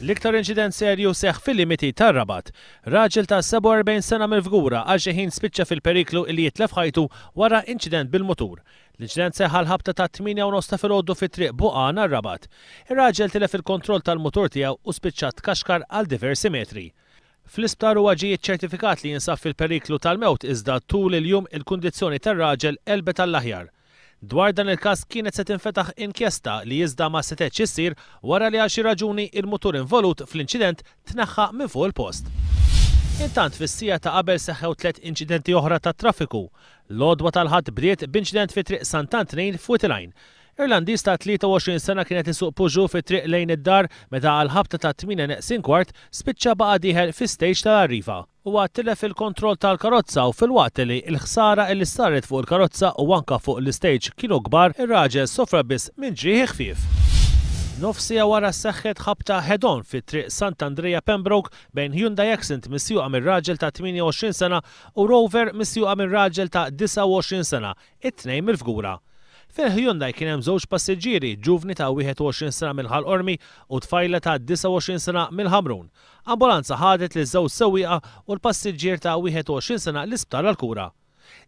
L-iktar inċident serju seħħ fil-limiti tar-Rabat. Raġel ta' 47 sena mill-Fgura għal xi ħin spiċċa fil-periklu li jitlef ħajtu wara inċident bil-mutur. L-inċident seħħ l-ħabta ta' 8:30 ta' filgħodu fit-triq Buqana r-Rabat. Ir-raġel tilef il-kontroll tal-mutur tiegħu u spiċċa tkaxkar għal diversi metri. Fl-isptar huwa ġie ċ-ċertifikat li jinsab fil-periklu tal-mewt iżda tul il-jum il-kundizzjoni tar-raġel elbet għall-aħjar. Dwar dan il-każ kienet se tinfetaħ inkjesta li iżda ma setgħetx issir wara li għal xi raġuni il-mutur involut fl-inċident tneħħa minn fuq il-post. Intant fis-sija ta' qabel seħħew 3 inċidenti oħra ta' traffiku. L-għodwa tal-ħadd bdiet b'inċident fi triq Sant'Antnejn f'Witilajn. Irlandiż ta' 23 sena kienet isuq Peugeot fi triq lejn id-dar meta għal ħabta ta' 8:15 spiċċa baqa' dieħel fi-stage tal-arriva. Huwa tilef il-kontroll tal-karozza u fil-waqt li l-ħsara li saret fuq il-karozza u anke fuq l-istage kienu kbar, ir-raġel sofra biss minn ġrieħ ħfief. Nofsija wara seħħet ħabta head-on fit-triq Sant'Andrea Pembroke bejn Hyundai Accent missjuqa mir-raġel ta' 28 sena u Rover missjuqa mir-raġel ta' 29 sena, it-tnejn mill-Fgura. Fil-Hyundai kien hemm żewġ passiġġieri ġuvni ta' 21 sena mill-Ħalqormi u tfajla ta' 29 sena mill-Ħamrun. Ambulanza ħadet li żewġ sewwieqa u l-passiġġier ta' 21 sena l-isptar għall-kura.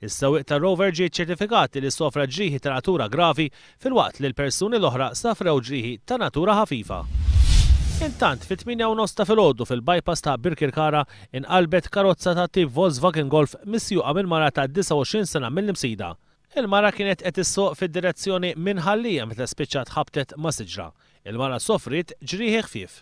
Is-sewwieq ta' Rover ġie ċertifikati li sofra ġrieħi ta' natura gravi filwaqt li l-persuni l-oħra safrew ġrieħi ta' natura ħafifa. Intant fit-8:30 ta' filgħodu fil-bypass ta' Birkirkara inqalbet karozza ta' tip Volkswagen Golf missjuqa mill-mara ta' 29 sena mill-Imsida. Il-mara kienet qed issoq fid-direzzjoni minn Ħallija meta spiċċat ħabtet ma' siġra. Il-mara sofrit ġrieħi ħfief.